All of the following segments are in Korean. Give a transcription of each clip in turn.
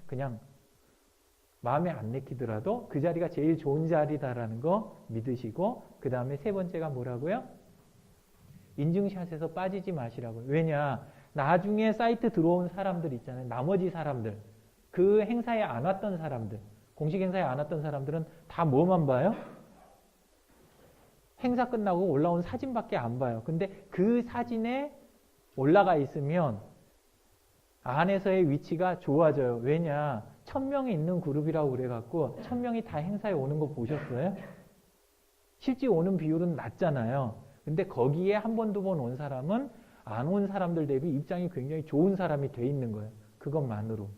그냥 마음에 안 내키더라도 그 자리가 제일 좋은 자리다라는 거 믿으시고, 그 다음에 세 번째가 뭐라고요? 인증샷에서 빠지지 마시라고요. 왜냐? 나중에 사이트 들어온 사람들 있잖아요. 나머지 사람들. 그 행사에 안 왔던 사람들. 공식 행사에 안 왔던 사람들은 다 뭐만 봐요? 행사 끝나고 올라온 사진밖에 안 봐요. 근데 그 사진에 올라가 있으면 안에서의 위치가 좋아져요. 왜냐? 1000명이 있는 그룹이라고 그래갖고 1000명이 다 행사에 오는 거 보셨어요? 실제 오는 비율은 낮잖아요. 근데 거기에 한 번, 두 번 온 사람은 안 온 사람들 대비 입장이 굉장히 좋은 사람이 돼 있는 거예요. 그것만으로.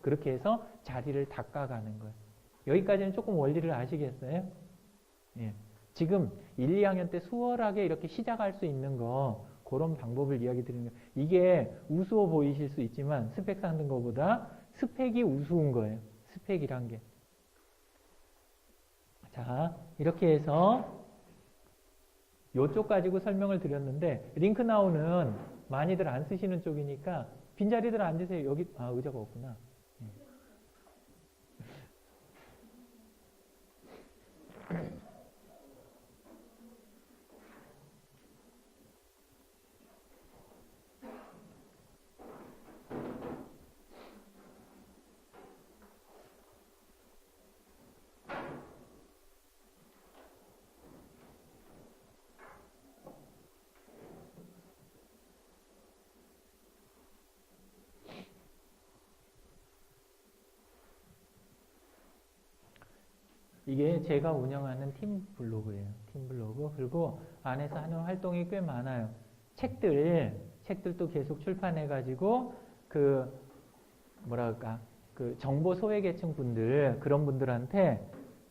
그렇게 해서 자리를 닦아가는 거예요. 여기까지는 조금 원리를 아시겠어요? 예. 지금 1, 2학년 때 수월하게 이렇게 시작할 수 있는 거, 그런 방법을 이야기 드리는 거예요. 이게 우스워 보이실 수 있지만 스펙 쌓는 것보다 스펙이 우스운 거예요. 스펙이란 게. 자, 이렇게 해서 이쪽 가지고 설명을 드렸는데, 링크나우는 많이들 안 쓰시는 쪽이니까 빈자리들 앉으세요. 여기 의자가 없구나. 이게 제가 운영하는 팀 블로그예요. 팀 블로그. 그리고 안에서 하는 활동이 꽤 많아요. 책들도 계속 출판해가지고 그 정보 소외계층 분들, 그런 분들한테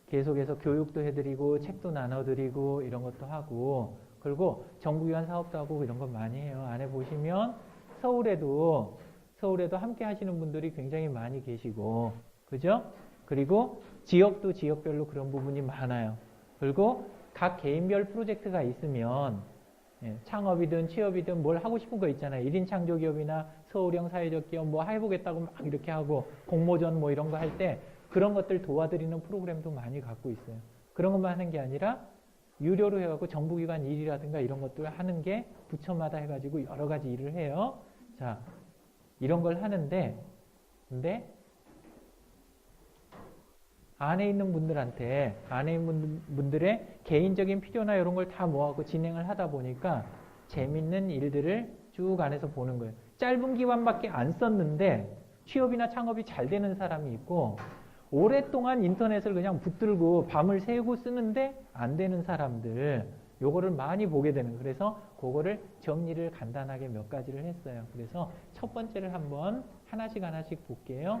계속해서 교육도 해드리고 책도 나눠드리고 이런 것도 하고, 그리고 정부기관 사업도 하고 이런 거 많이 해요. 안에 보시면 서울에도 함께 하시는 분들이 굉장히 많이 계시고, 그죠? 그리고 지역도 지역별로 그런 부분이 많아요. 그리고 각 개인별 프로젝트가 있으면 창업이든 취업이든 뭘 하고 싶은 거 있잖아요. 1인 창조기업이나 서울형 사회적 기업 뭐 해보겠다고 막 이렇게 하고 공모전 뭐 이런 거 할 때 그런 것들 도와드리는 프로그램도 많이 갖고 있어요. 그런 것만 하는 게 아니라 유료로 해갖고 정부기관 일이라든가 이런 것들 하는 게 부처마다 해가지고 여러 가지 일을 해요. 자, 이런 걸 하는데, 근데 안에 있는 분들의 개인적인 필요나 이런 걸 다 모아서 진행을 하다 보니까 재밌는 일들을 쭉 안에서 보는 거예요. 짧은 기간밖에 안 썼는데 취업이나 창업이 잘 되는 사람이 있고, 오랫동안 인터넷을 그냥 붙들고 밤을 새고 쓰는데 안 되는 사람들, 요거를 많이 보게 되는 거예요. 그래서 그거를 정리를 간단하게 몇 가지를 했어요. 그래서 첫 번째를 한번 하나씩 볼게요.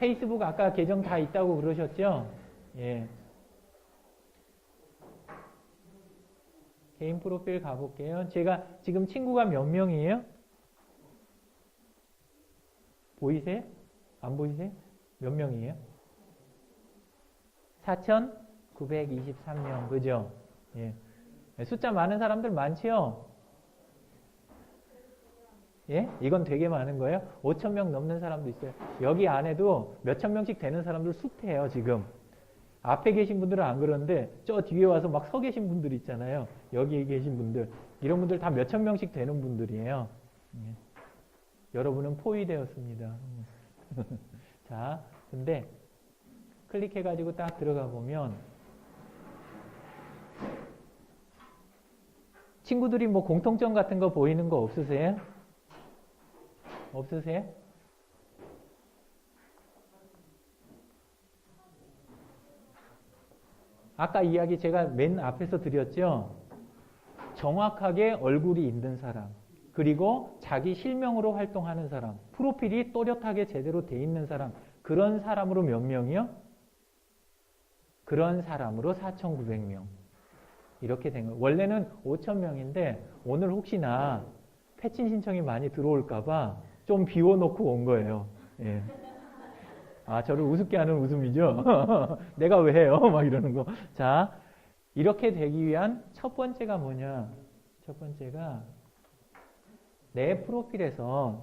페이스북 아까 계정 다 있다고 그러셨죠? 예. 개인 프로필 가볼게요. 제가 지금 친구가 몇 명이에요? 보이세요? 안 보이세요? 몇 명이에요? 4,923명. 그죠? 예. 숫자 많은 사람들 많지요? 예? 이건 되게 많은 거예요. 5,000명 넘는 사람도 있어요. 여기 안에도 몇천 명씩 되는 사람들 숱해요, 지금. 앞에 계신 분들은 안 그러는데 저 뒤에 와서 막 서 계신 분들 있잖아요. 여기 계신 분들. 이런 분들 다 몇천 명씩 되는 분들이에요. 예. 여러분은 포위되었습니다. 자, 근데 클릭해가지고 딱 들어가 보면 친구들이 뭐 공통점 같은 거 보이는 거 없으세요? 없으세요? 아까 이야기 제가 맨 앞에서 드렸죠? 정확하게 얼굴이 있는 사람, 그리고 자기 실명으로 활동하는 사람, 프로필이 또렷하게 제대로 돼 있는 사람, 그런 사람으로 몇 명이요? 그런 사람으로 4,900명. 이렇게 된 거예요. 원래는 5,000명인데 오늘 혹시나 패친 신청이 많이 들어올까봐 좀 비워놓고 온 거예요. 예. 아, 저를 우습게 하는 웃음이죠? 내가 왜 해요? 막 이러는 거. 자, 이렇게 되기 위한 첫 번째가 뭐냐? 첫 번째가 내 프로필에서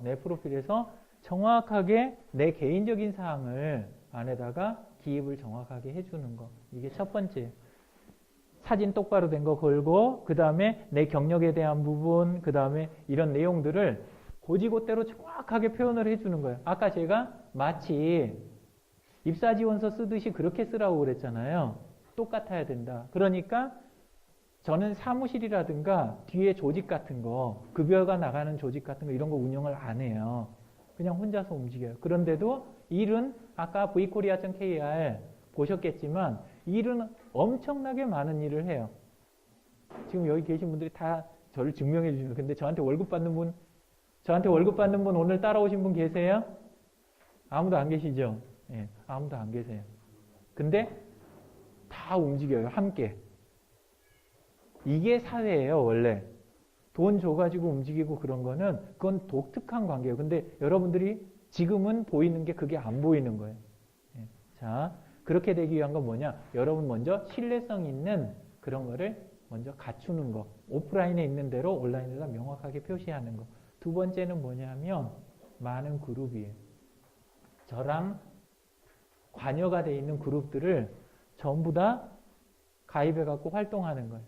정확하게 내 개인적인 사항을 안에다가 기입을 정확하게 해주는 거. 이게 첫 번째. 사진 똑바로 된 거 걸고 그 다음에 내 경력에 대한 부분 그 다음에 이런 내용들을 고지고대로 정확하게 표현을 해주는 거예요. 아까 제가 마치 입사지원서 쓰듯이 그렇게 쓰라고 그랬잖아요. 똑같아야 된다. 그러니까 저는 사무실이라든가 뒤에 조직 같은 거 급여가 나가는 조직 같은 거 이런 거 운영을 안 해요. 그냥 혼자서 움직여요. 그런데도 일은 아까 vkorea.kr 보셨겠지만 일은 엄청나게 많은 일을 해요. 지금 여기 계신 분들이 다 저를 증명해 주시는 근데 저한테 월급 받는 분 오늘 따라오신 분 계세요? 아무도 안 계시죠? 예, 아무도 안 계세요. 근데 다 움직여요. 함께. 이게 사회예요. 원래. 돈 줘가지고 움직이고 그런 거는 그건 독특한 관계예요. 근데 여러분들이 지금은 보이는 게 그게 안 보이는 거예요. 예, 자, 그렇게 되기 위한 건 뭐냐? 여러분 먼저 신뢰성 있는 그런 거를 먼저 갖추는 거. 오프라인에 있는 대로 온라인에다 명확하게 표시하는 거. 두 번째는 뭐냐면 많은 그룹이에요. 저랑 관여가 돼 있는 그룹들을 전부 다 가입해갖고 활동하는 거예요.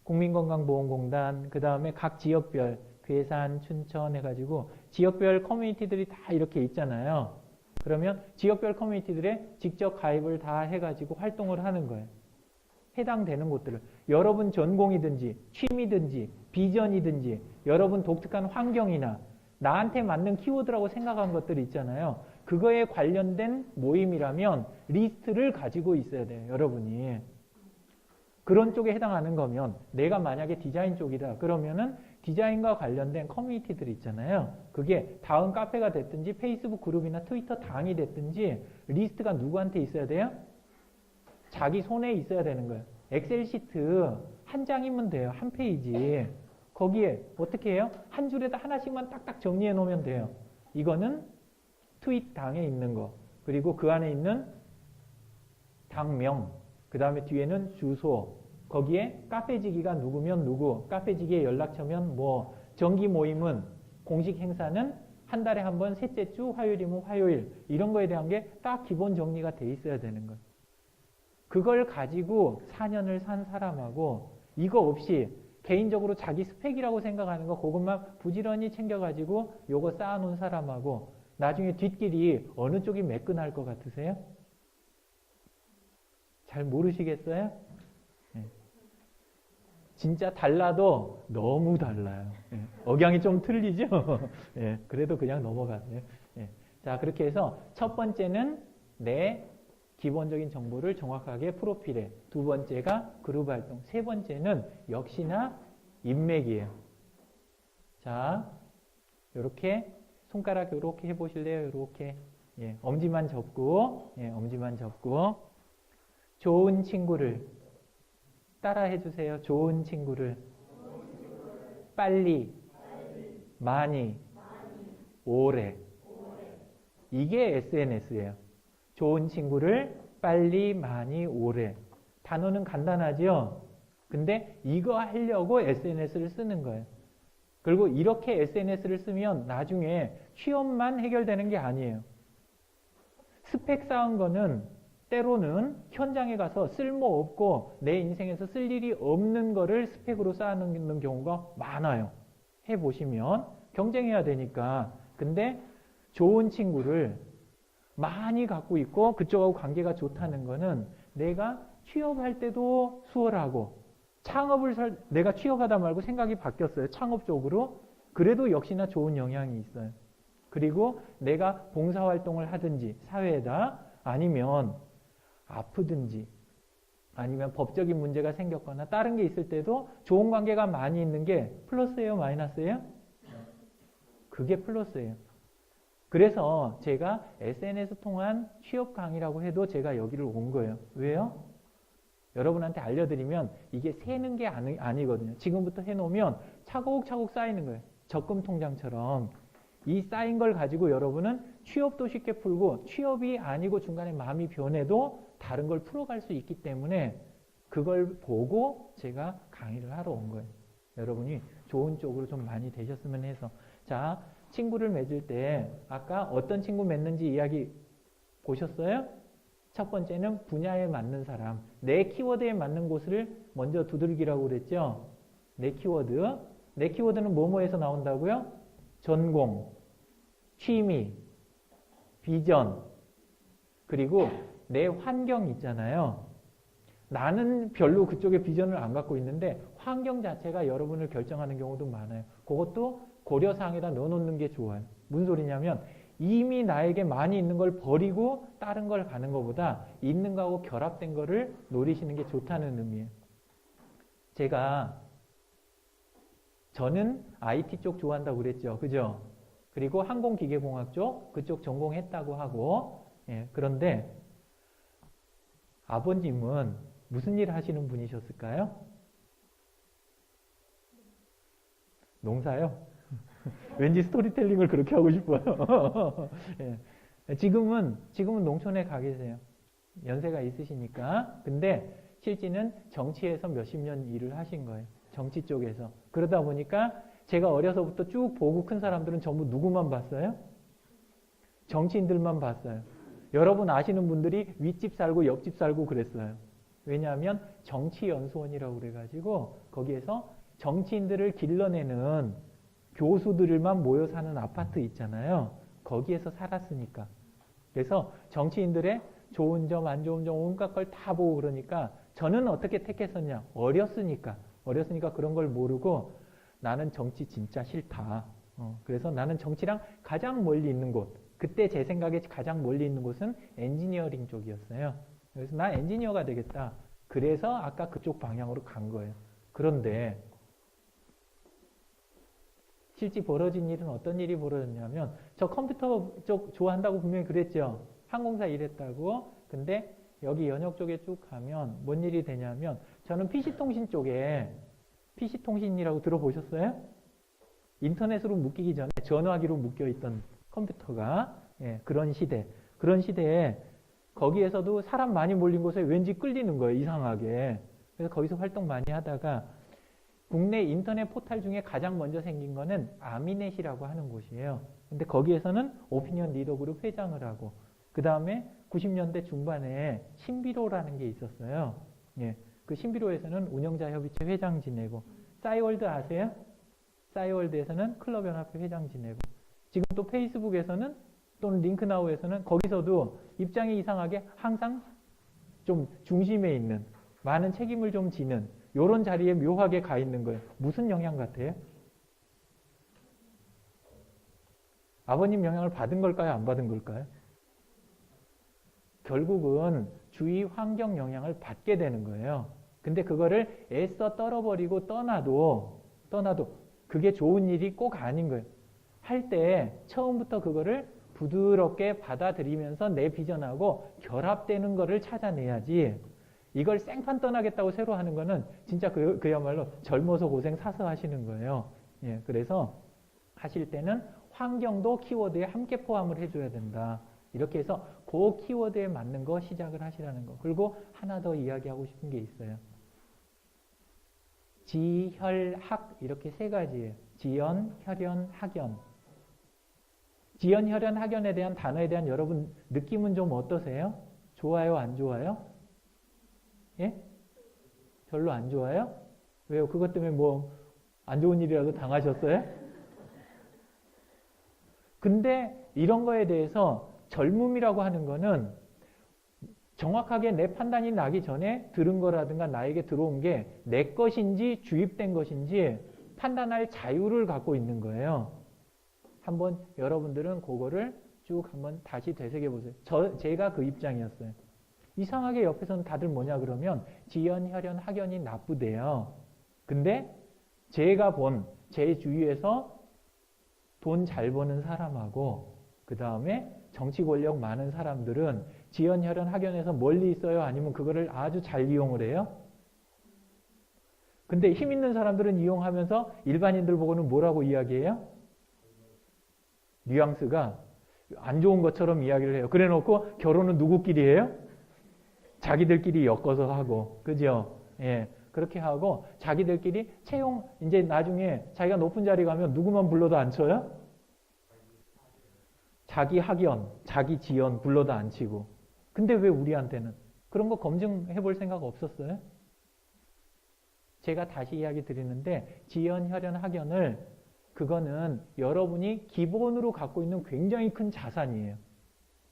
국민건강보험공단, 그 다음에 각 지역별, 괴산, 춘천 해가지고 지역별 커뮤니티들이 다 이렇게 있잖아요. 그러면 지역별 커뮤니티들에 직접 가입을 다 해가지고 활동을 하는 거예요. 해당되는 곳들을. 여러분 전공이든지 취미든지 비전이든지 여러분 독특한 환경이나 나한테 맞는 키워드라고 생각한 것들 있잖아요. 그거에 관련된 모임이라면 리스트를 가지고 있어야 돼요. 여러분이. 그런 쪽에 해당하는 거면 내가 만약에 디자인 쪽이다. 그러면은 디자인과 관련된 커뮤니티들 있잖아요. 그게 다음 카페가 됐든지 페이스북 그룹이나 트위터 당이 됐든지 리스트가 누구한테 있어야 돼요? 자기 손에 있어야 되는 거예요. 엑셀 시트 한 장이면 돼요. 한 페이지. 거기에 어떻게 해요? 한 줄에다 하나씩만 딱딱 정리해 놓으면 돼요. 이거는 트윗 당에 있는 거. 그리고 그 안에 있는 당명. 그 다음에 뒤에는 주소. 거기에 카페지기가 누구면 누구. 카페지기의 연락처면 뭐. 정기 모임은 공식 행사는 한 달에 한 번 셋째 주 화요일이면 화요일. 이런 거에 대한 게 딱 기본 정리가 돼 있어야 되는 거예요. 그걸 가지고 4년을 산 사람하고 이거 없이 개인적으로 자기 스펙이라고 생각하는 거 그것만 부지런히 챙겨가지고 요거 쌓아놓은 사람하고 나중에 뒷길이 어느 쪽이 매끈할 것 같으세요? 잘 모르시겠어요? 네. 진짜 달라도 너무 달라요. 네. 억양이 좀 틀리죠? 네. 그래도 그냥 넘어가세요. 네. 자, 그렇게 해서 첫 번째는 내 기본적인 정보를 정확하게 프로필에, 두 번째가 그룹 활동, 세 번째는 역시나 인맥이에요. 자, 이렇게 손가락 이렇게 해보실래요? 이렇게. 예, 엄지만 접고, 예, 엄지만 접고. 좋은 친구를 따라 해주세요. 좋은 친구를 빨리, 많이, 오래. 이게 SNS예요. 좋은 친구를 빨리, 많이, 오래. 단어는 간단하죠? 근데 이거 하려고 SNS를 쓰는 거예요. 그리고 이렇게 SNS를 쓰면 나중에 취업만 해결되는 게 아니에요. 스펙 쌓은 거는 때로는 현장에 가서 쓸모없고 내 인생에서 쓸 일이 없는 거를 스펙으로 쌓는 경우가 많아요. 해보시면 경쟁해야 되니까. 근데 좋은 친구를 많이 갖고 있고 그쪽하고 관계가 좋다는 거는 내가 취업할 때도 수월하고 내가 취업하다 말고 생각이 바뀌었어요. 창업 쪽으로. 그래도 역시나 좋은 영향이 있어요. 그리고 내가 봉사활동을 하든지 사회에다 아니면 아프든지 아니면 법적인 문제가 생겼거나 다른 게 있을 때도 좋은 관계가 많이 있는 게 플러스예요? 마이너스예요? 그게 플러스예요. 그래서 제가 SNS 통한 취업 강의라고 해도 제가 여기를 온 거예요. 왜요? 여러분한테 알려드리면 이게 새는 게 아니거든요. 지금부터 해놓으면 차곡차곡 쌓이는 거예요. 적금 통장처럼. 이 쌓인 걸 가지고 여러분은 취업도 쉽게 풀고 취업이 아니고 중간에 마음이 변해도 다른 걸 풀어갈 수 있기 때문에 그걸 보고 제가 강의를 하러 온 거예요. 여러분이 좋은 쪽으로 좀 많이 되셨으면 해서. 자, 친구를 맺을 때 아까 어떤 친구 맺는지 이야기 보셨어요? 첫 번째는 분야에 맞는 사람, 내 키워드에 맞는 곳을 먼저 두들기라고 그랬죠. 내 키워드. 내 키워드는 뭐뭐에서 나온다고요? 전공, 취미, 비전, 그리고 내 환경 있잖아요. 나는 별로 그쪽에 비전을 안 갖고 있는데 환경 자체가 여러분을 결정하는 경우도 많아요. 그것도 고려사항에다 넣어놓는 게 좋아요. 무슨 소리냐면 이미 나에게 많이 있는 걸 버리고 다른 걸 가는 것보다 있는 거하고 결합된 거를 노리시는 게 좋다는 의미예요. 저는 IT 쪽 좋아한다고 그랬죠. 그죠? 그리고 항공기계공학 쪽 그쪽 전공했다고 하고 그런데 아버님은 무슨 일 하시는 분이셨을까요? 농사요? 왠지 스토리텔링을 그렇게 하고 싶어요. 지금은 농촌에 가 계세요. 연세가 있으시니까. 근데 실제는 정치에서 몇십 년 일을 하신 거예요. 정치 쪽에서. 그러다 보니까 제가 어려서부터 쭉 보고 큰 사람들은 전부 누구만 봤어요? 정치인들만 봤어요. 여러분 아시는 분들이 윗집 살고 옆집 살고 그랬어요. 왜냐하면 정치연수원이라고 그래가지고 거기에서 정치인들을 길러내는 교수들만 모여 사는 아파트 있잖아요. 거기에서 살았으니까. 그래서 정치인들의 좋은 점, 안 좋은 점, 온갖 걸 다 보고 그러니까 저는 어떻게 택했었냐? 어렸으니까 그런 걸 모르고 나는 정치 진짜 싫다. 그래서 나는 정치랑 가장 멀리 있는 곳, 그때 제 생각에 가장 멀리 있는 곳은 엔지니어링 쪽이었어요. 그래서 나 엔지니어가 되겠다. 그래서 아까 그쪽 방향으로 간 거예요. 그런데 실제 벌어진 일은 어떤 일이 벌어졌냐면 저 컴퓨터 쪽 좋아한다고 분명히 그랬죠. 항공사 일했다고. 근데 여기 연역 쪽에 쭉 가면 뭔 일이 되냐면 저는 PC통신 쪽에 PC통신이라고 들어보셨어요? 인터넷으로 묶이기 전에 전화기로 묶여있던 컴퓨터가 그런 시대에 거기에서도 사람 많이 몰린 곳에 왠지 끌리는 거예요. 이상하게. 그래서 거기서 활동 많이 하다가 국내 인터넷 포탈 중에 가장 먼저 생긴 거는 아미넷이라고 하는 곳이에요. 근데 거기에서는 오피니언 리더 그룹 회장을 하고 그 다음에 90년대 중반에 신비로라는 게 있었어요. 그 신비로에서는 운영자협의체 회장 지내고 싸이월드 아세요? 싸이월드에서는 클럽연합회 회장 지내고 지금 또 페이스북에서는 또는 링크나우에서는 거기서도 입장이 이상하게 항상 좀 중심에 있는 많은 책임을 좀 지는 이런 자리에 묘하게 가 있는 거예요. 무슨 영향 같아요? 아버님 영향을 받은 걸까요? 안 받은 걸까요? 결국은 주위 환경 영향을 받게 되는 거예요. 근데 그거를 애써 떨어버리고 떠나도 그게 좋은 일이 꼭 아닌 거예요. 할 때 처음부터 그거를 부드럽게 받아들이면서 내 비전하고 결합되는 거를 찾아내야지 이걸 생판 떠나겠다고 새로 하는 거는 진짜 그야말로 젊어서 고생 사서 하시는 거예요. 그래서 하실 때는 환경도 키워드에 함께 포함을 해줘야 된다. 이렇게 해서 그 키워드에 맞는 거 시작을 하시라는 거. 그리고 하나 더 이야기하고 싶은 게 있어요. 지혈학 이렇게 세 가지예요. 지연, 혈연, 학연. 지연, 혈연, 학연에 대한 단어에 대한 여러분 느낌은 좀 어떠세요? 좋아요, 안 좋아요? 별로 안 좋아요? 왜요? 그것 때문에 뭐 안 좋은 일이라도 당하셨어요? 근데 이런 거에 대해서 젊음이라고 하는 거는 정확하게 내 판단이 나기 전에 들은 거라든가 나에게 들어온 게 내 것인지 주입된 것인지 판단할 자유를 갖고 있는 거예요. 한번 여러분들은 그거를 쭉 한번 다시 되새겨보세요. 제가 그 입장이었어요. 이상하게 옆에서는 다들 뭐냐 그러면 지연, 혈연, 학연이 나쁘대요. 근데 제가 제 주위에서 돈 잘 버는 사람하고 그 다음에 정치 권력 많은 사람들은 지연, 혈연, 학연에서 멀리 있어요? 아니면 그거를 아주 잘 이용을 해요? 근데 힘 있는 사람들은 이용하면서 일반인들 보고는 뭐라고 이야기해요? 뉘앙스가 안 좋은 것처럼 이야기를 해요. 그래 놓고 결혼은 누구끼리 해요? 자기들끼리 엮어서 하고. 그죠? 그렇게 하고 자기들끼리 채용 이제 나중에 자기가 높은 자리 가면 누구만 불러도 안 쳐요? 자기 학연, 자기 지연 불러도 안 치고. 근데 왜 우리한테는? 그런 거 검증해 볼 생각 없었어요? 제가 다시 이야기 드리는데 지연, 혈연, 학연을 그거는 여러분이 기본으로 갖고 있는 굉장히 큰 자산이에요.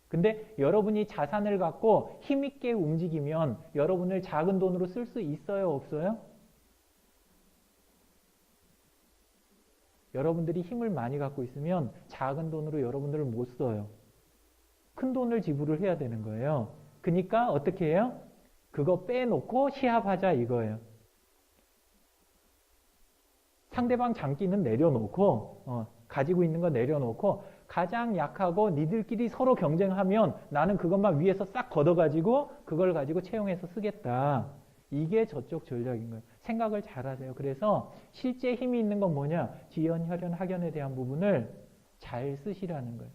근데 여러분이 자산을 갖고 힘있게 움직이면 여러분을 작은 돈으로 쓸 수 있어요? 없어요? 여러분들이 힘을 많이 갖고 있으면 작은 돈으로 여러분들을 못 써요. 큰 돈을 지불을 해야 되는 거예요. 그러니까 어떻게 해요? 그거 빼놓고 시합하자 이거예요. 상대방 장기는 내려놓고 가지고 있는 거 내려놓고 가장 약하고 니들끼리 서로 경쟁하면 나는 그것만 위에서 싹 걷어가지고 그걸 가지고 채용해서 쓰겠다. 이게 저쪽 전략인 거예요. 생각을 잘 하세요. 그래서 실제 힘이 있는 건 뭐냐? 지연, 혈연, 학연에 대한 부분을 잘 쓰시라는 거예요.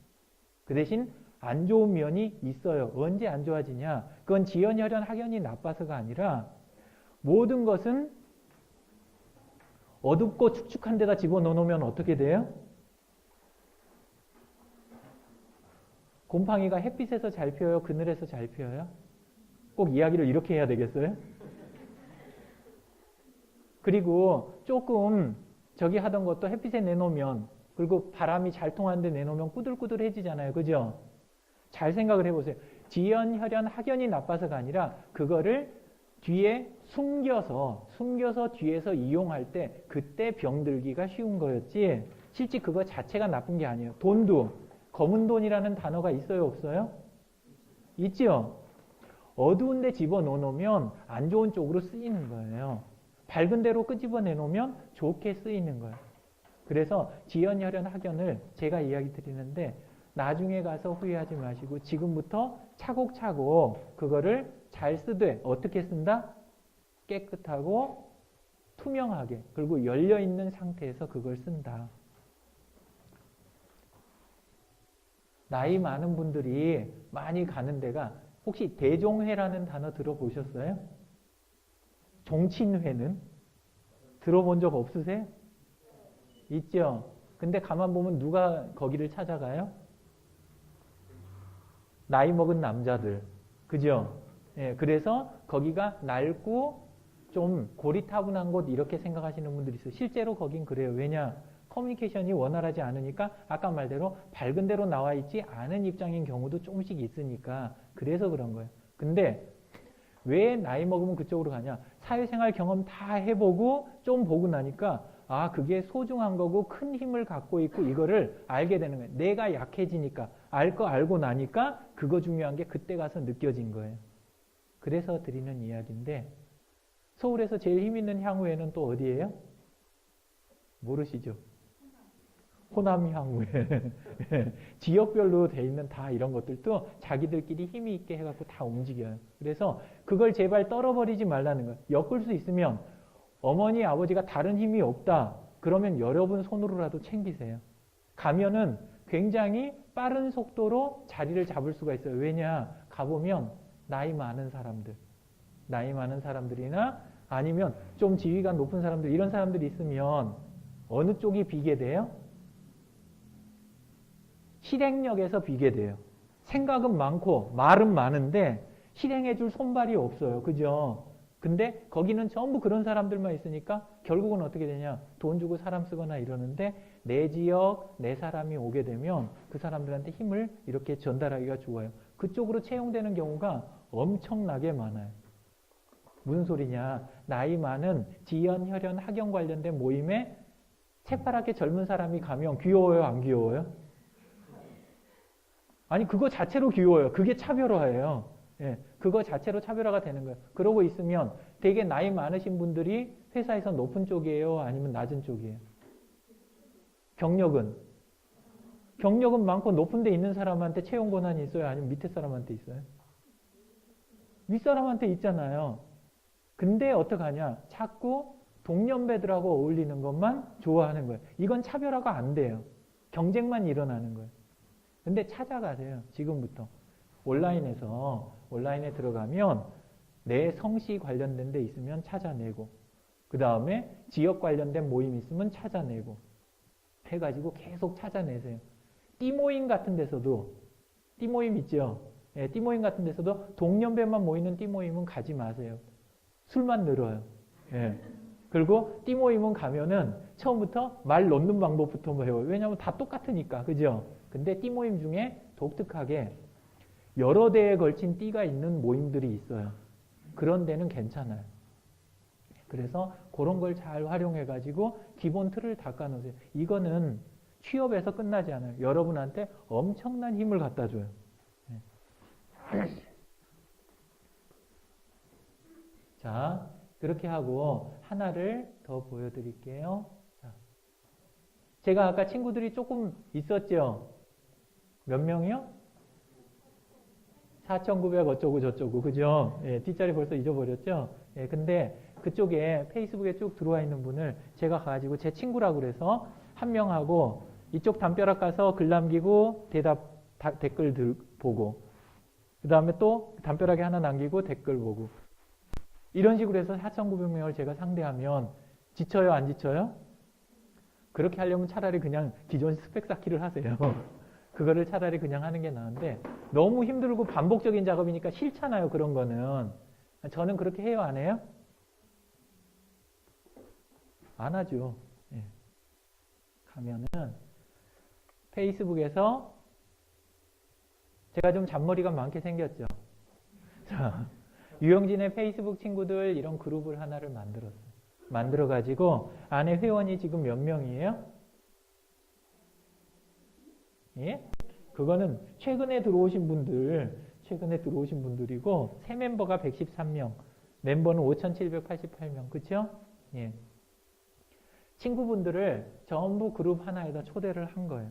그 대신 안 좋은 면이 있어요. 언제 안 좋아지냐? 그건 지연, 혈연, 학연이 나빠서가 아니라 모든 것은 어둡고 축축한 데다 집어넣으면 어떻게 돼요? 곰팡이가 햇빛에서 잘 피어요? 그늘에서 잘 피어요? 꼭 이야기를 이렇게 해야 되겠어요? 그리고 조금 저기 하던 것도 햇빛에 내놓으면 그리고 바람이 잘 통하는 데 내놓으면 꾸들꾸들해지잖아요. 그죠? 잘 생각을 해보세요. 지연, 혈연, 학연이 나빠서가 아니라 그거를 뒤에 숨겨서 뒤에서 이용할 때 그때 병들기가 쉬운 거였지 실제 그거 자체가 나쁜 게 아니에요. 돈도 검은 돈이라는 단어가 있어요? 없어요? 있죠? 어두운 데 집어넣으면 안 좋은 쪽으로 쓰이는 거예요. 밝은 데로 끄집어내놓으면 좋게 쓰이는 거예요. 그래서 지연, 혈연, 학연을 제가 이야기 드리는데 나중에 가서 후회하지 마시고 지금부터 차곡차곡 그거를 잘 쓰되 어떻게 쓴다? 깨끗하고 투명하게 그리고 열려있는 상태에서 그걸 쓴다. 나이 많은 분들이 많이 가는 데가 혹시 대종회라는 단어 들어보셨어요? 종친회는? 들어본 적 없으세요? 있죠? 근데 가만 보면 누가 거기를 찾아가요? 나이 먹은 남자들. 그죠? 예, 그래서 거기가 낡고 좀 고리타분한 곳 이렇게 생각하시는 분들이 있어요. 실제로 거긴 그래요. 왜냐? 커뮤니케이션이 원활하지 않으니까 아까 말대로 밝은 데로 나와 있지 않은 입장인 경우도 조금씩 있으니까 그래서 그런 거예요. 근데 왜 나이 먹으면 그쪽으로 가냐? 사회생활 경험 다 해보고 좀 보고 나니까 아 그게 소중한 거고 큰 힘을 갖고 있고 이거를 알게 되는 거예요. 내가 약해지니까 알 거 알고 나니까 그거 중요한 게 그때 가서 느껴진 거예요. 그래서 드리는 이야기인데 서울에서 제일 힘 있는 향후회는 또 어디예요? 모르시죠? 호남 향후회. 지역별로 돼 있는 다 이런 것들도 자기들끼리 힘이 있게 해갖고 다 움직여요. 그래서 그걸 제발 떨어버리지 말라는 거예요. 엮을 수 있으면 어머니, 아버지가 다른 힘이 없다. 그러면 여러분 손으로라도 챙기세요. 가면은 굉장히 빠른 속도로 자리를 잡을 수가 있어요. 왜냐? 가보면 나이 많은 사람들이나 아니면 좀 지위가 높은 사람들 이런 사람들이 있으면 어느 쪽이 비게 돼요? 실행력에서 비게 돼요. 생각은 많고 말은 많은데 실행해줄 손발이 없어요. 그죠? 근데 거기는 전부 그런 사람들만 있으니까 결국은 어떻게 되냐? 돈 주고 사람 쓰거나 이러는데 내 지역, 내 사람이 오게 되면 그 사람들한테 힘을 이렇게 전달하기가 좋아요. 그쪽으로 채용되는 경우가 엄청나게 많아요. 무슨 소리냐? 나이 많은 지연, 혈연, 학연 관련된 모임에 새파랗게 젊은 사람이 가면 귀여워요? 안 귀여워요? 아니 그거 자체로 귀여워요. 그게 차별화예요. 예, 그거 자체로 차별화가 되는 거예요. 그러고 있으면 되게 나이 많으신 분들이 회사에서 높은 쪽이에요? 아니면 낮은 쪽이에요? 경력은 많고 높은 데 있는 사람한테 채용 권한이 있어요? 아니면 밑에 사람한테 있어요? 윗사람한테 있잖아요. 근데 어떡하냐? 자꾸 동년배들하고 어울리는 것만 좋아하는 거예요. 이건 차별화가 안 돼요. 경쟁만 일어나는 거예요. 근데 찾아가세요. 지금부터. 온라인에 들어가면 내 성씨 관련된 데 있으면 찾아내고 그 다음에 지역 관련된 모임 있으면 찾아내고 해가지고 계속 찾아내세요. 띠모임 같은 데서도, 띠모임 있죠? 예, 띠모임 같은 데서도 동년배만 모이는 띠모임은 가지 마세요. 술만 늘어요. 예. 그리고 띠모임은 가면은 처음부터 말 놓는 방법부터 배워요. 왜냐하면 다 똑같으니까. 그죠? 근데 띠모임 중에 독특하게 여러 대에 걸친 띠가 있는 모임들이 있어요. 그런 데는 괜찮아요. 그래서 그런 걸 잘 활용해가지고 기본 틀을 닦아놓으세요. 이거는 취업에서 끝나지 않아요. 여러분한테 엄청난 힘을 갖다 줘요. 자, 그렇게 하고 하나를 더 보여드릴게요. 자, 제가 아까 친구들이 조금 있었죠? 몇 명이요? 4,900 어쩌고 저쩌고, 그죠? 예, 뒷자리 벌써 잊어버렸죠? 예, 근데 그쪽에 페이스북에 쭉 들어와 있는 분을 제가 가지고 제 친구라고 그래서 한 명하고 이쪽 담벼락 가서 글 남기고 댓글 보고, 그 다음에 또 담벼락에 하나 남기고 댓글 보고, 이런 식으로 해서 4,900명을 제가 상대하면 지쳐요, 안 지쳐요? 그렇게 하려면 차라리 그냥 기존 스펙 쌓기를 하세요. 그거를 차라리 그냥 하는 게 나은데 너무 힘들고 반복적인 작업이니까 싫잖아요. 그런 거는. 저는 그렇게 해요, 안 해요? 안 하죠. 예. 가면은 페이스북에서 제가 좀 잔머리가 많게 생겼죠. 자, 유영진의 페이스북 친구들 이런 그룹을 하나를 만들었어요. 만들어가지고 안에 회원이 지금 몇 명이에요? 예? 그거는 최근에 들어오신 분들이고 새 멤버가 113명, 멤버는 5,788명, 그쵸? 예. 친구분들을 전부 그룹 하나에다 초대를 한 거예요.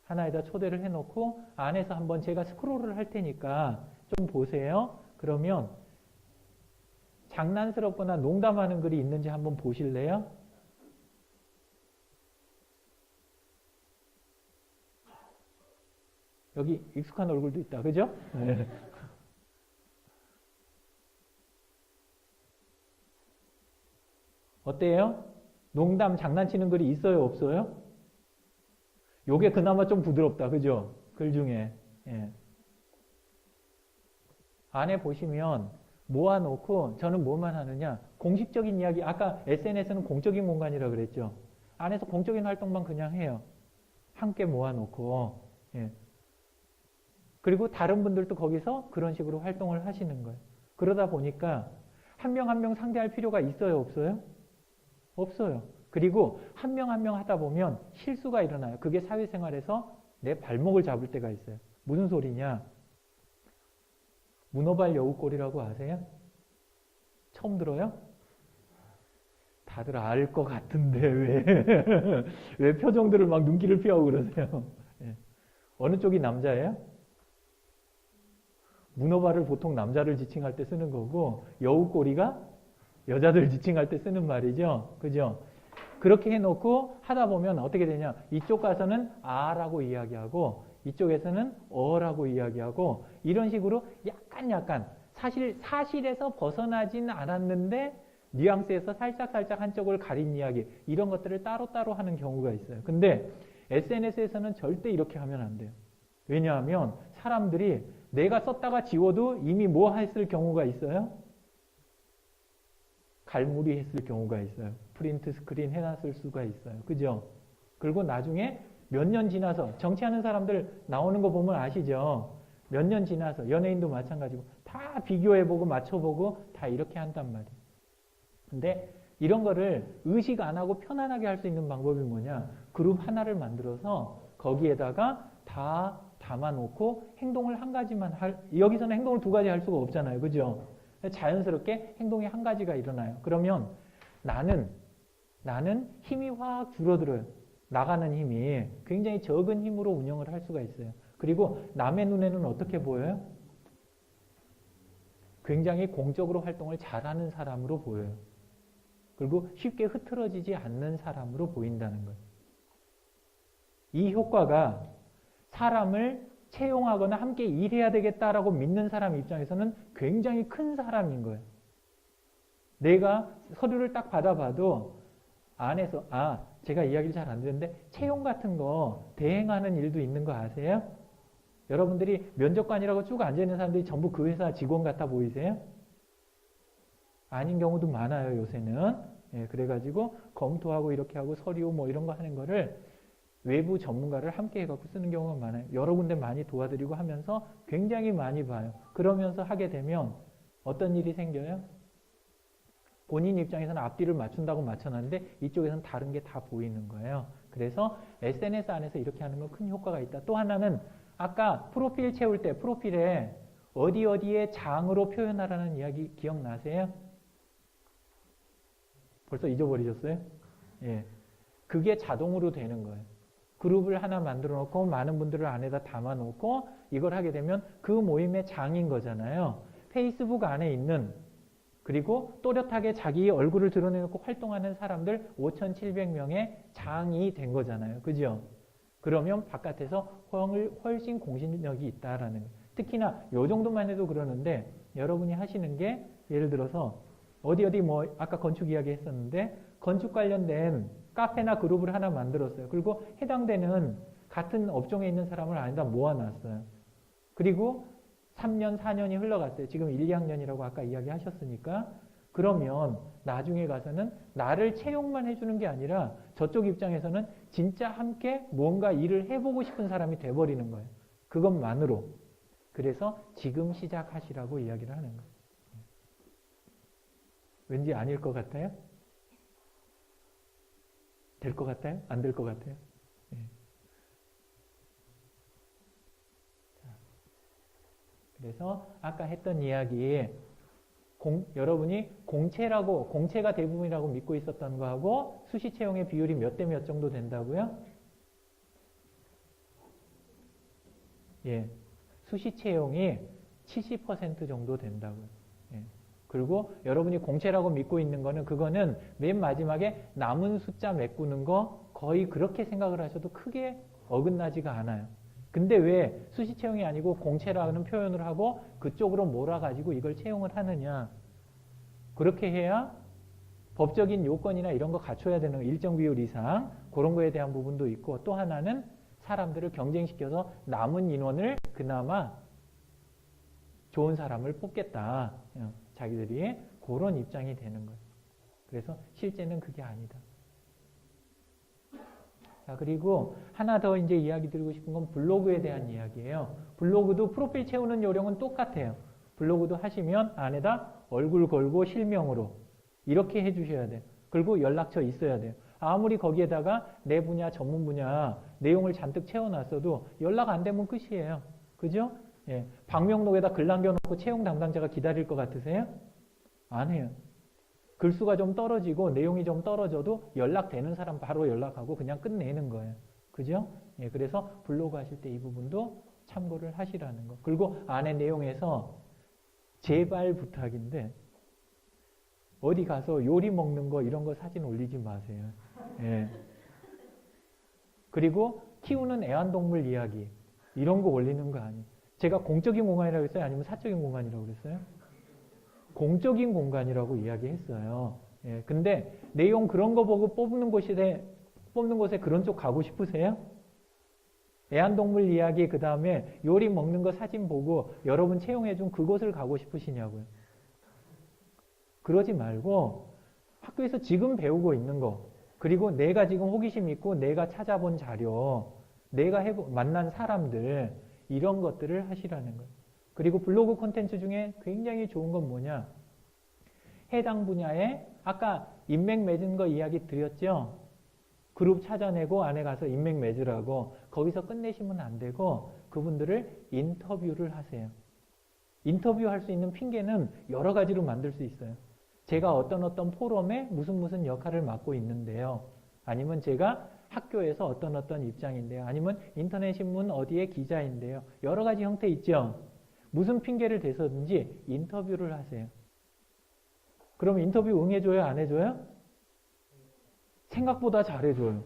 하나에다 초대를 해놓고 안에서 한번 제가 스크롤을 할 테니까 좀 보세요. 그러면 장난스럽거나 농담하는 글이 있는지 한번 보실래요? 여기 익숙한 얼굴도 있다. 그죠? 네. 어때요? 농담 장난치는 글이 있어요? 없어요? 요게 그나마 좀 부드럽다. 그죠? 글 중에. 예. 안에 보시면 모아놓고 저는 뭐만 하느냐. 공식적인 이야기. 아까 SNS는 공적인 공간이라 그랬죠. 안에서 공적인 활동만 그냥 해요. 함께 모아놓고. 예. 그리고 다른 분들도 거기서 그런 식으로 활동을 하시는 거예요. 그러다 보니까 한 명 한 명 상대할 필요가 있어요? 없어요? 없어요. 그리고 한 명 한 명 하다 보면 실수가 일어나요. 그게 사회생활에서 내 발목을 잡을 때가 있어요. 무슨 소리냐? 문어발 여우꼴이라고 아세요? 처음 들어요? 다들 알 것 같은데 왜 표정들을 막 눈길을 피하고 그러세요? 예. 어느 쪽이 남자예요? 문어발을 보통 남자를 지칭할 때 쓰는 거고 여우꼬리가 여자들 지칭할 때 쓰는 말이죠. 그죠? 그렇게 해놓고 하다 보면 어떻게 되냐. 이쪽 가서는 아라고 이야기하고 이쪽에서는 어라고 이야기하고 이런 식으로 약간 사실에서 벗어나진 않았는데 뉘앙스에서 살짝 한쪽을 가린 이야기 이런 것들을 따로따로 하는 경우가 있어요. 근데 SNS에서는 절대 이렇게 하면 안 돼요. 왜냐하면 사람들이 내가 썼다가 지워도 이미 뭐 했을 경우가 있어요? 갈무리 했을 경우가 있어요. 프린트 스크린 해놨을 수가 있어요. 그죠? 그리고 나중에 몇 년 지나서 정치하는 사람들 나오는 거 보면 아시죠? 몇 년 지나서 연예인도 마찬가지고 다 비교해보고 맞춰보고 다 이렇게 한단 말이에요. 근데 이런 거를 의식 안 하고 편안하게 할 수 있는 방법이 뭐냐? 그룹 하나를 만들어서 거기에다가 다 담아놓고 행동을 한 가지만 여기서는 행동을 두 가지 할 수가 없잖아요. 그죠? 자연스럽게 행동이 한 가지가 일어나요. 그러면 나는 힘이 확 줄어들어요. 나가는 힘이 굉장히 적은 힘으로 운영을 할 수가 있어요. 그리고 남의 눈에는 어떻게 보여요? 굉장히 공적으로 활동을 잘하는 사람으로 보여요. 그리고 쉽게 흐트러지지 않는 사람으로 보인다는 거예요. 이 효과가 사람을 채용하거나 함께 일해야 되겠다라고 믿는 사람 입장에서는 굉장히 큰 사람인 거예요. 내가 서류를 딱 받아봐도 안에서 제가 이야기를 잘 안 듣는데 채용 같은 거 대행하는 일도 있는 거 아세요? 여러분들이 면접관이라고 쭉 앉아있는 사람들이 전부 그 회사 직원 같아 보이세요? 아닌 경우도 많아요, 요새는. 예, 그래가지고 검토하고 이렇게 하고 서류 뭐 이런 거 하는 거를 외부 전문가를 함께 해갖고 쓰는 경우가 많아요. 여러 군데 많이 도와드리고 하면서 굉장히 많이 봐요. 그러면서 하게 되면 어떤 일이 생겨요? 본인 입장에서는 앞뒤를 맞춘다고 맞춰놨는데 이쪽에서는 다른 게 다 보이는 거예요. 그래서 SNS 안에서 이렇게 하는 건 큰 효과가 있다. 또 하나는 아까 프로필 채울 때 프로필에 어디 어디에 장으로 표현하라는 이야기 기억나세요? 벌써 잊어버리셨어요? 예. 그게 자동으로 되는 거예요. 그룹을 하나 만들어 놓고 많은 분들을 안에다 담아 놓고 이걸 하게 되면 그 모임의 장인 거잖아요. 페이스북 안에 있는 그리고 또렷하게 자기 얼굴을 드러내놓고 활동하는 사람들 5,700명의 장이 된 거잖아요. 그죠? 그러면 바깥에서 훨씬 공신력이 있다라는 거예요. 특히나 요 정도만 해도 그러는데 여러분이 하시는 게 예를 들어서 어디 뭐 아까 건축 이야기 했었는데 건축 관련된 카페나 그룹을 하나 만들었어요. 그리고 해당되는 같은 업종에 있는 사람을 안에다 모아놨어요. 그리고 3년, 4년이 흘러갔어요. 지금 1, 2학년이라고 아까 이야기 하셨으니까 그러면 나중에 가서는 나를 채용만 해주는 게 아니라 저쪽 입장에서는 진짜 함께 뭔가 일을 해보고 싶은 사람이 돼버리는 거예요. 그것만으로. 그래서 지금 시작하시라고 이야기를 하는 거예요. 왠지 아닐 것 같아요? 될 것 같아요? 안 될 것 같아요? 네. 자, 그래서 아까 했던 이야기 여러분이 공채가 대부분이라고 믿고 있었던 거하고 수시 채용의 비율이 몇 대 몇 정도 된다고요? 예, 수시 채용이 70% 정도 된다고요. 예. 그리고 여러분이 공채라고 믿고 있는 거는 그거는 맨 마지막에 남은 숫자 메꾸는 거 거의 그렇게 생각을 하셔도 크게 어긋나지가 않아요. 근데 왜 수시 채용이 아니고 공채라는 표현을 하고 그쪽으로 몰아가지고 이걸 채용을 하느냐. 그렇게 해야 법적인 요건이나 이런 거 갖춰야 되는 일정 비율 이상 그런 거에 대한 부분도 있고 또 하나는 사람들을 경쟁시켜서 남은 인원을 그나마 좋은 사람을 뽑겠다. 자기들이 그런 입장이 되는 거예요. 그래서 실제는 그게 아니다. 자, 그리고 하나 더 이제 이야기 드리고 싶은 건 블로그에 대한 이야기예요. 블로그도 프로필 채우는 요령은 똑같아요. 블로그도 하시면 안에다 얼굴 걸고 실명으로 이렇게 해주셔야 돼요. 그리고 연락처 있어야 돼요. 아무리 거기에다가 내 분야, 전문 분야 내용을 잔뜩 채워놨어도 연락 안 되면 끝이에요. 그죠? 예. 방명록에다 글 남겨놓고 채용 담당자가 기다릴 것 같으세요? 안 해요. 글수가 좀 떨어지고 내용이 좀 떨어져도 연락되는 사람 바로 연락하고 그냥 끝내는 거예요. 그죠? 예. 그래서 블로그 하실 때 이 부분도 참고를 하시라는 거. 그리고 안에 내용에서 제발 부탁인데 어디 가서 요리 먹는 거 이런 거 사진 올리지 마세요. 예. 그리고 키우는 애완동물 이야기 이런 거 올리는 거 아니에요. 제가 공적인 공간이라고 했어요? 아니면 사적인 공간이라고 그랬어요? 공적인 공간이라고 이야기했어요. 예, 근데 내용 그런 거 보고 뽑는 곳에 그런 쪽 가고 싶으세요? 애완동물 이야기 그 다음에 요리 먹는 거 사진 보고 여러분 채용해준 그곳을 가고 싶으시냐고요. 그러지 말고 학교에서 지금 배우고 있는 거 그리고 내가 지금 호기심 있고 내가 찾아본 자료 내가 만난 사람들 이런 것들을 하시라는 거예요. 그리고 블로그 콘텐츠 중에 굉장히 좋은 건 뭐냐? 해당 분야에 아까 인맥 맺은 거 이야기 드렸죠? 그룹 찾아내고 안에 가서 인맥 맺으라고 거기서 끝내시면 안 되고 그분들을 인터뷰를 하세요. 인터뷰할 수 있는 핑계는 여러 가지로 만들 수 있어요. 제가 어떤 포럼에 무슨 역할을 맡고 있는데요. 아니면 제가 학교에서 어떤 입장인데요. 아니면 인터넷 신문 어디에 기자인데요. 여러 가지 형태 있죠. 무슨 핑계를 대서든지 인터뷰를 하세요. 그럼 인터뷰 응해줘요? 안 해줘요? 생각보다 잘해줘요.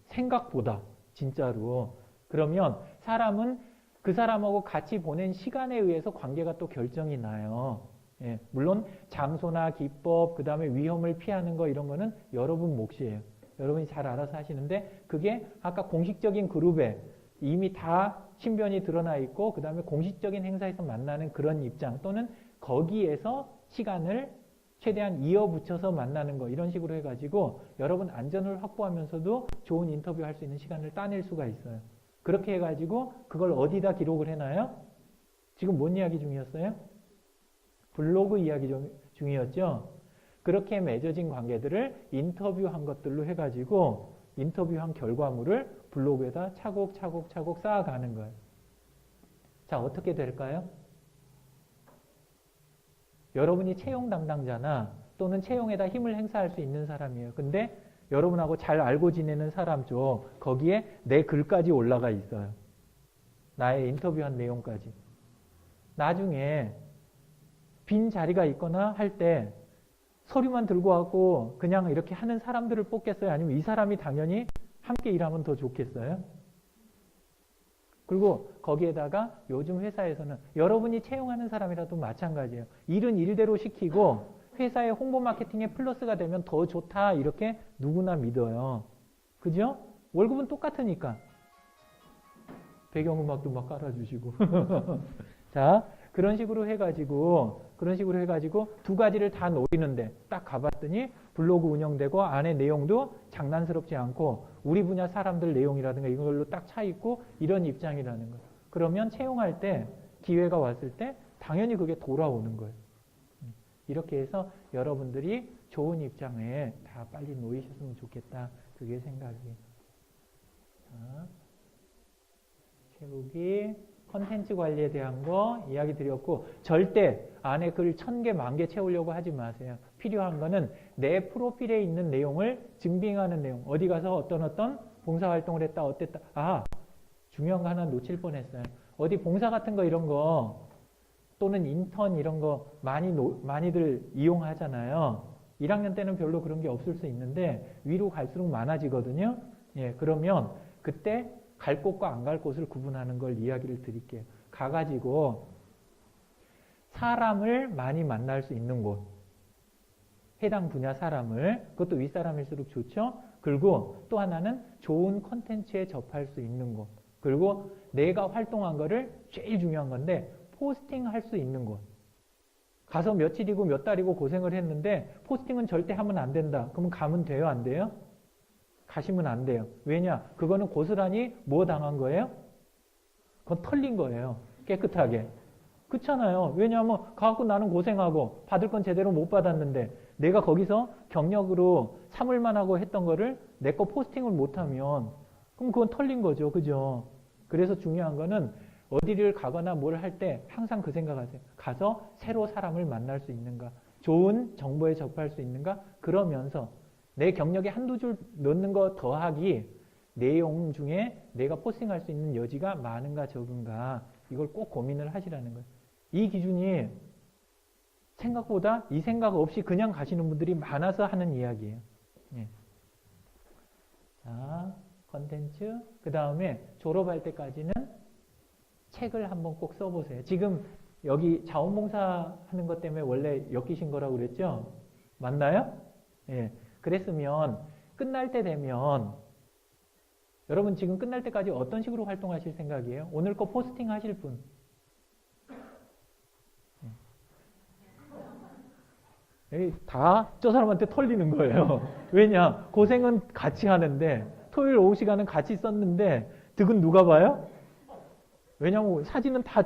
생각보다. 진짜로. 그러면 사람은 그 사람하고 같이 보낸 시간에 의해서 관계가 또 결정이 나요. 예, 물론 장소나 기법, 그 다음에 위험을 피하는 거 이런 거는 여러분 몫이에요. 여러분이 잘 알아서 하시는데 그게 아까 공식적인 그룹에 이미 다 신변이 드러나 있고 그 다음에 공식적인 행사에서 만나는 그런 입장 또는 거기에서 시간을 최대한 이어붙여서 만나는 거 이런 식으로 해가지고 여러분 안전을 확보하면서도 좋은 인터뷰 할 수 있는 시간을 따낼 수가 있어요. 그렇게 해가지고 그걸 어디다 기록을 해놔요? 지금 뭔 이야기 중이었어요? 블로그 이야기 중이었죠. 그렇게 맺어진 관계들을 인터뷰한 것들로 해가지고 인터뷰한 결과물을 블로그에다 차곡차곡 쌓아가는 거예요. 자, 어떻게 될까요? 여러분이 채용 담당자나 또는 채용에다 힘을 행사할 수 있는 사람이에요. 근데 여러분하고 잘 알고 지내는 사람 쪽 거기에 내 글까지 올라가 있어요. 나의 인터뷰한 내용까지. 나중에 빈 자리가 있거나 할 때 서류만 들고 와고 그냥 이렇게 하는 사람들을 뽑겠어요? 아니면 이 사람이 당연히 함께 일하면 더 좋겠어요? 그리고 거기에다가 요즘 회사에서는 여러분이 채용하는 사람이라도 마찬가지예요. 일은 일대로 시키고 회사의 홍보 마케팅에 플러스가 되면 더 좋다 이렇게 누구나 믿어요. 그죠? 월급은 똑같으니까. 배경음악도 막 깔아주시고. 자, 그런 식으로 해가지고 두 가지를 다 노리는데 딱 가봤더니 블로그 운영되고 안에 내용도 장난스럽지 않고 우리 분야 사람들 내용이라든가 이걸로 딱 차 있고 이런 입장이라는 거예요. 그러면 채용할 때 기회가 왔을 때 당연히 그게 돌아오는 거예요. 이렇게 해서 여러분들이 좋은 입장에 다 빨리 놓이셨으면 좋겠다. 그게 생각이에요. 자, 채우기. 컨텐츠 관리에 대한 거 이야기 드렸고 절대 안에 글 1000개, 10,000개 채우려고 하지 마세요. 필요한 거는 내 프로필에 있는 내용을 증빙하는 내용. 어디 가서 어떤 봉사활동을 했다, 어땠다. 아, 중요한 거 하나 놓칠 뻔했어요. 어디 봉사 같은 거 이런 거 또는 인턴 이런 거 많이들 이용하잖아요. 1학년 때는 별로 그런 게 없을 수 있는데 위로 갈수록 많아지거든요. 예, 그러면 그때 갈 곳과 안 갈 곳을 구분하는 걸 이야기를 드릴게요. 가가지고 사람을 많이 만날 수 있는 곳. 해당 분야 사람을, 그것도 윗사람일수록 좋죠. 그리고 또 하나는 좋은 콘텐츠에 접할 수 있는 곳. 그리고 내가 활동한 거를 제일 중요한 건데 포스팅 할 수 있는 곳. 가서 며칠이고 몇 달이고 고생을 했는데 포스팅은 절대 하면 안 된다. 그러면 가면 돼요? 안 돼요? 가시면 안 돼요. 왜냐? 그거는 고스란히 뭐 당한 거예요? 그건 털린 거예요. 깨끗하게. 그렇잖아요. 왜냐하면 가갖고 나는 고생하고 받을 건 제대로 못 받았는데 내가 거기서 경력으로 삼을만 하고 했던 거를 내 거 포스팅을 못하면 그럼 그건 털린 거죠. 그죠? 그래서 중요한 거는 어디를 가거나 뭘 할 때 항상 그 생각하세요. 가서 새로 사람을 만날 수 있는가? 좋은 정보에 접할 수 있는가? 그러면서 내 경력에 한두 줄 넣는 거 더하기 내용 중에 내가 포스팅할 수 있는 여지가 많은가 적은가 이걸 꼭 고민을 하시라는 거예요. 이 기준이 생각보다 이 생각 없이 그냥 가시는 분들이 많아서 하는 이야기예요. 예. 자, 컨텐츠. 그 다음에 졸업할 때까지는 책을 한번 꼭 써보세요. 지금 여기 자원봉사 하는 것 때문에 원래 엮이신 거라고 그랬죠? 맞나요? 예. 그랬으면 끝날 때 되면 여러분 지금 끝날 때까지 어떤 식으로 활동하실 생각이에요? 오늘 거 포스팅 하실 분. 다 저 사람한테 털리는 거예요. 왜냐? 고생은 같이 하는데 토요일 오후 시간은 같이 썼는데 득은 누가 봐요? 왜냐면 사진은 다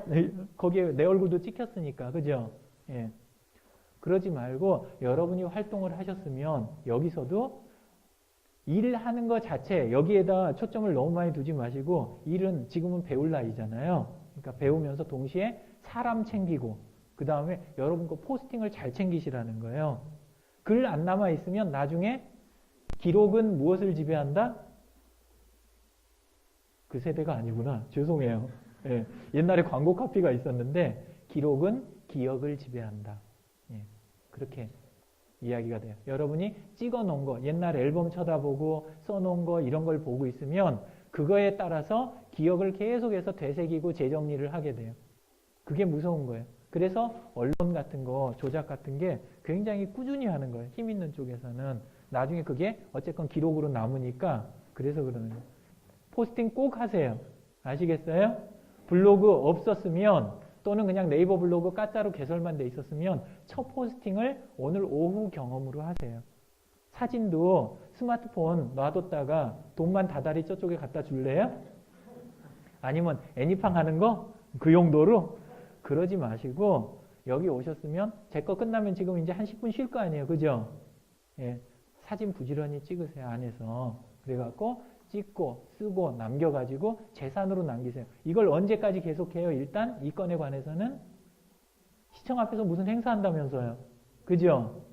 거기에 내 얼굴도 찍혔으니까. 그죠? 예. 그러지 말고 여러분이 활동을 하셨으면 여기서도 일하는 것 자체 여기에다 초점을 너무 많이 두지 마시고 일은 지금은 배울 나이잖아요. 그러니까 배우면서 동시에 사람 챙기고 그 다음에 여러분 거 포스팅을 잘 챙기시라는 거예요. 글 안 남아 있으면 나중에 기록은 무엇을 지배한다? 그 세대가 아니구나. 죄송해요. 예. 옛날에 광고 카피가 있었는데 기록은 기억을 지배한다. 예. 그렇게 이야기가 돼요. 여러분이 찍어 놓은 거, 옛날 앨범 쳐다보고 써놓은 거 이런 걸 보고 있으면 그거에 따라서 기억을 계속해서 되새기고 재정리를 하게 돼요. 그게 무서운 거예요. 그래서 언론 같은 거, 조작 같은 게 굉장히 꾸준히 하는 거예요. 힘 있는 쪽에서는. 나중에 그게 어쨌건 기록으로 남으니까 그래서 그러는 거예요. 포스팅 꼭 하세요. 아시겠어요? 블로그 없었으면 또는 그냥 네이버 블로그 가짜로 개설만 돼 있었으면 첫 포스팅을 오늘 오후 경험으로 하세요. 사진도 스마트폰 놔뒀다가 돈만 다달이 저쪽에 갖다 줄래요? 아니면 애니팡 하는 거? 그 용도로? 그러지 마시고 여기 오셨으면 제 거 끝나면 지금 이제 한 10분 쉴 거 아니에요. 그죠? 예, 사진 부지런히 찍으세요. 안에서. 그래갖고 찍고 쓰고 남겨가지고 재산으로 남기세요. 이걸 언제까지 계속해요? 일단 이 건에 관해서는 시청 앞에서 무슨 행사한다면서요. 그죠?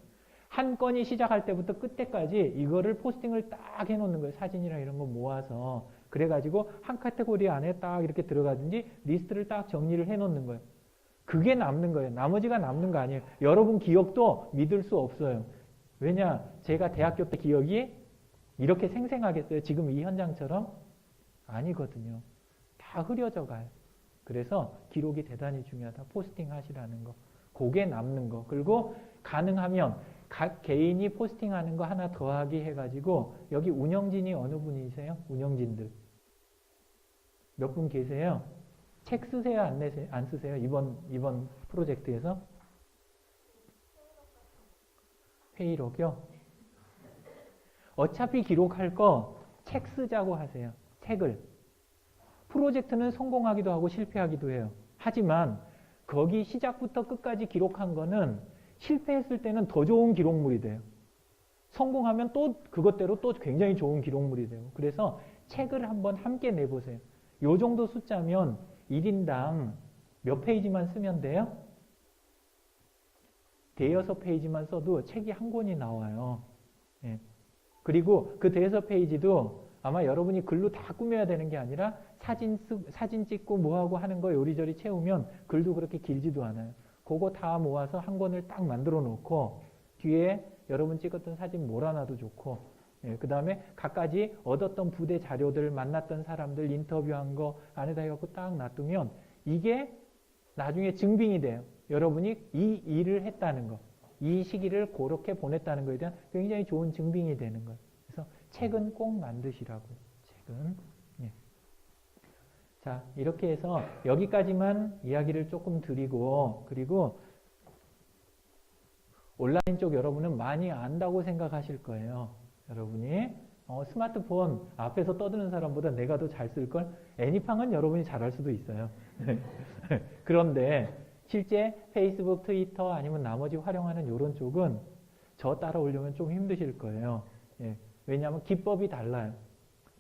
한 건이 시작할 때부터 끝때까지 이거를 포스팅을 딱 해놓는 거예요. 사진이랑 이런 거 모아서. 그래가지고 한 카테고리 안에 딱 이렇게 들어가든지 리스트를 딱 정리를 해놓는 거예요. 그게 남는 거예요. 나머지가 남는 거 아니에요. 여러분 기억도 믿을 수 없어요. 왜냐? 제가 대학교 때 기억이 이렇게 생생하겠어요? 지금 이 현장처럼? 아니거든요. 다 흐려져 가요. 그래서 기록이 대단히 중요하다. 포스팅 하시라는 거. 그게 남는 거. 그리고 가능하면 각 개인이 포스팅하는 거 하나 더하기 해가지고 여기 운영진이 어느 분이세요? 운영진들. 몇 분 계세요? 책 쓰세요? 안 쓰세요? 이번 프로젝트에서? 회의록이요? 어차피 기록할 거 책 쓰자고 하세요. 책을. 프로젝트는 성공하기도 하고 실패하기도 해요. 하지만 거기 시작부터 끝까지 기록한 거는 실패했을 때는 더 좋은 기록물이 돼요. 성공하면 또 그것대로 또 굉장히 좋은 기록물이 돼요. 그래서 책을 한번 함께 내보세요. 요 정도 숫자면 1인당 몇 페이지만 쓰면 돼요? 대여섯 페이지만 써도 책이 한 권이 나와요. 예. 그리고 그 대여섯 페이지도 아마 여러분이 글로 다 꾸며야 되는 게 아니라 사진 찍고 뭐하고 하는 거 요리조리 채우면 글도 그렇게 길지도 않아요. 그거 다 모아서 한 권을 딱 만들어 놓고 뒤에 여러분 찍었던 사진 몰아놔도 좋고 예, 그 다음에 각가지 얻었던 부대 자료들 만났던 사람들 인터뷰한 거 안에다 해갖고 딱 놔두면 이게 나중에 증빙이 돼요. 여러분이 이 일을 했다는 거. 이 시기를 그렇게 보냈다는 거에 대한 굉장히 좋은 증빙이 되는 거예요. 그래서 책은 꼭 만드시라고. 책은. 예. 자, 이렇게 해서 여기까지만 이야기를 조금 드리고 그리고 온라인 쪽 여러분은 많이 안다고 생각하실 거예요. 여러분이 스마트폰 앞에서 떠드는 사람보다 내가 더 잘 쓸걸? 애니팡은 여러분이 잘할 수도 있어요. 그런데 실제 페이스북, 트위터 아니면 나머지 활용하는 이런 쪽은 저 따라오려면 좀 힘드실 거예요. 예. 왜냐하면 기법이 달라요.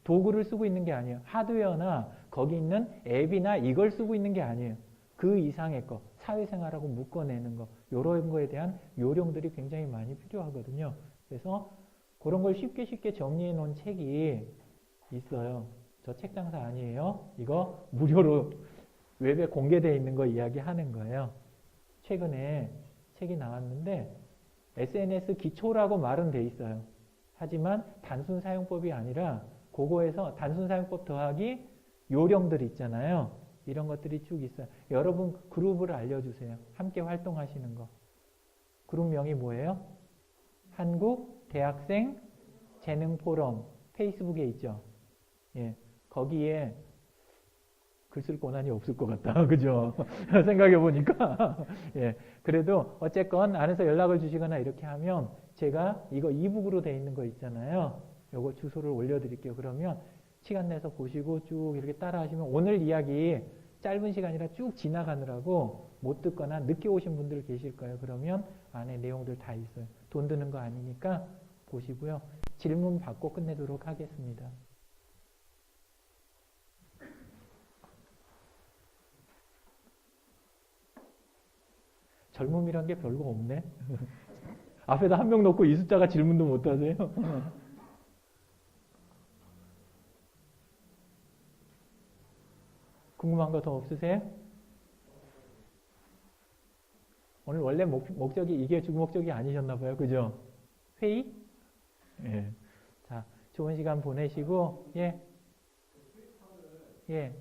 도구를 쓰고 있는 게 아니에요. 하드웨어나 거기 있는 앱이나 이걸 쓰고 있는 게 아니에요. 그 이상의 거, 사회생활하고 묶어내는 거, 이런 거에 대한 요령들이 굉장히 많이 필요하거든요. 그래서 그런 걸 쉽게 정리해 놓은 책이 있어요. 저 책 장사 아니에요. 이거 무료로 웹에 공개되어 있는 거 이야기하는 거예요. 최근에 책이 나왔는데 SNS 기초라고 말은 돼 있어요. 하지만 단순 사용법이 아니라 그거에서 단순 사용법 더하기 요령들 있잖아요. 이런 것들이 쭉 있어요. 여러분 그룹을 알려주세요. 함께 활동하시는 거. 그룹명이 뭐예요? 한국 대학생 재능 포럼 페이스북에 있죠. 예, 거기에 글 쓸 권한이 없을 것 같다. 그죠? 생각해 보니까. 예, 그래도 어쨌건 안에서 연락을 주시거나 이렇게 하면 제가 이거 이북으로 돼 있는 거 있잖아요. 요거 주소를 올려드릴게요. 그러면 시간 내서 보시고 쭉 이렇게 따라 하시면 오늘 이야기 짧은 시간이라 쭉 지나가느라고 못 듣거나 늦게 오신 분들 계실 거예요. 그러면 안에 내용들 다 있어요. 돈 드는 거 아니니까 보시고요. 질문 받고 끝내도록 하겠습니다. 젊음이란 게 별거 없네. 앞에다 한 명 놓고 이 숫자가 질문도 못 하세요. 궁금한 거 더 없으세요? 오늘 원래 목적이 이게 주목적이 아니셨나 봐요. 그죠? 회의? 예. 자, 좋은 시간 보내시고, 예. 예.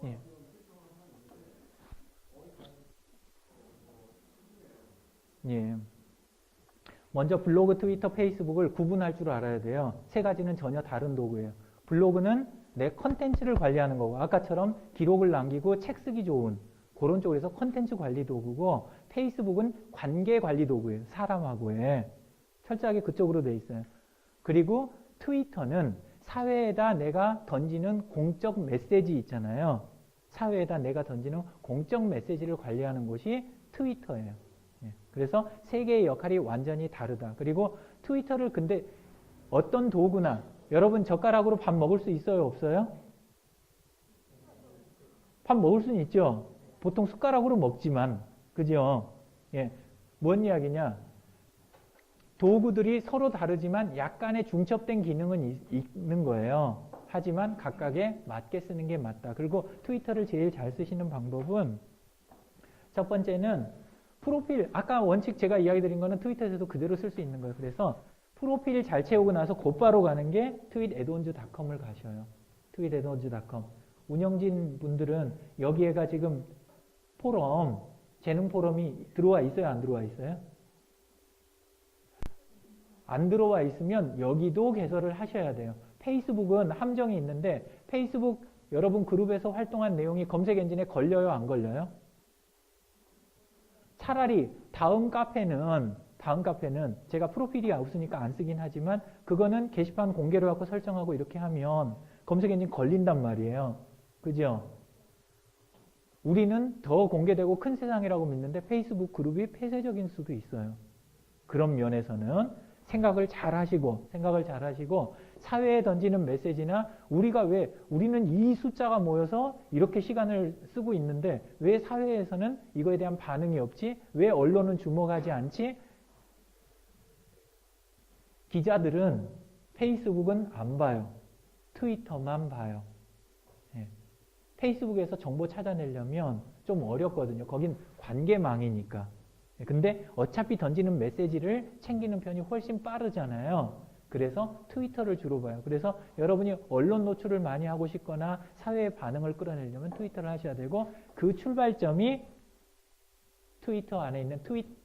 예. 예. 먼저 블로그, 트위터, 페이스북을 구분할 줄 알아야 돼요. 세 가지는 전혀 다른 도구예요. 블로그는 내 컨텐츠를 관리하는 거고, 아까처럼 기록을 남기고 책 쓰기 좋은 그런 쪽에서 컨텐츠 관리 도구고, 페이스북은 관계 관리 도구예요. 사람하고의. 철저하게 그쪽으로 돼 있어요. 그리고 트위터는 사회에다 내가 던지는 공적 메시지 있잖아요. 사회에다 내가 던지는 공적 메시지를 관리하는 곳이 트위터예요. 그래서 세 개의 역할이 완전히 다르다. 그리고 트위터를 근데 어떤 도구나, 여러분 젓가락으로 밥 먹을 수 있어요? 없어요? 밥 먹을 수는 있죠. 보통 숟가락으로 먹지만, 그죠? 예. 뭔 이야기냐? 도구들이 서로 다르지만 약간의 중첩된 기능은 있는 거예요. 하지만 각각에 맞게 쓰는 게 맞다. 그리고 트위터를 제일 잘 쓰시는 방법은 첫 번째는 프로필, 아까 원칙 제가 이야기 드린 거는 트위터에서도 그대로 쓸 수 있는 거예요. 그래서 프로필 잘 채우고 나서 곧바로 가는 게 tweetadons.com을 가셔요. tweetadons.com. 운영진 분들은 여기에가 지금 포럼, 재능 포럼이 들어와 있어요? 안 들어와 있어요? 안 들어와 있으면 여기도 개설을 하셔야 돼요. 페이스북은 함정이 있는데 페이스북 여러분 그룹에서 활동한 내용이 검색 엔진에 걸려요? 안 걸려요? 차라리 다음 카페는 제가 프로필이 없으니까 안 쓰긴 하지만 그거는 게시판 공개로 갖고 설정하고 이렇게 하면 검색 엔진 걸린단 말이에요. 그죠? 우리는 더 공개되고 큰 세상이라고 믿는데 페이스북 그룹이 폐쇄적인 수도 있어요. 그런 면에서는 생각을 잘 하시고 사회에 던지는 메시지나 우리는 이 숫자가 모여서 이렇게 시간을 쓰고 있는데 왜 사회에서는 이거에 대한 반응이 없지? 왜 언론은 주목하지 않지? 기자들은 페이스북은 안 봐요. 트위터만 봐요. 예. 페이스북에서 정보 찾아내려면 좀 어렵거든요. 거긴 관계망이니까. 근데 어차피 던지는 메시지를 챙기는 편이 훨씬 빠르잖아요. 그래서 트위터를 주로 봐요. 그래서 여러분이 언론 노출을 많이 하고 싶거나 사회의 반응을 끌어내려면 트위터를 하셔야 되고 그 출발점이 트위터 안에 있는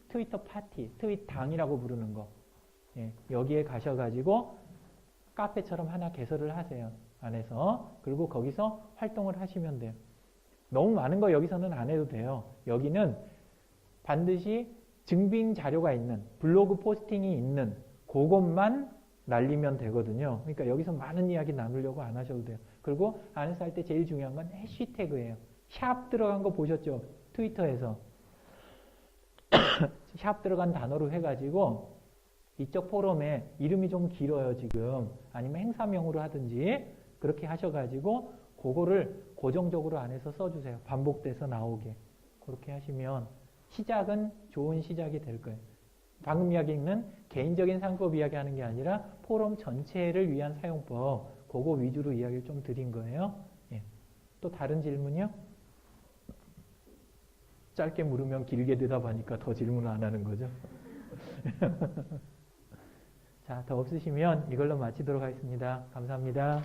트위터 파티, 트윗당이라고 부르는 거. 예, 여기에 가셔가지고 카페처럼 하나 개설을 하세요. 안에서. 그리고 거기서 활동을 하시면 돼요. 너무 많은 거 여기서는 안 해도 돼요. 여기는 반드시 증빙 자료가 있는 블로그 포스팅이 있는 그것만 날리면 되거든요. 그러니까 여기서 많은 이야기 나누려고 안 하셔도 돼요. 그리고 안에서 할 때 제일 중요한 건 해시태그예요. 샵 들어간 거 보셨죠? 트위터에서. 샵 들어간 단어로 해가지고 이쪽 포럼에 이름이 좀 길어요 지금. 아니면 행사명으로 하든지 그렇게 하셔가지고 그거를 고정적으로 안에서 써주세요. 반복돼서 나오게. 그렇게 하시면 시작은 좋은 시작이 될 거예요. 방금 이야기는 개인적인 사용법 이야기하는 게 아니라 포럼 전체를 위한 사용법 그거 위주로 이야기를 좀 드린 거예요. 예. 또 다른 질문이요? 짧게 물으면 길게 대답하니까 더 질문을 안 하는 거죠. 자, 더 없으시면 이걸로 마치도록 하겠습니다. 감사합니다.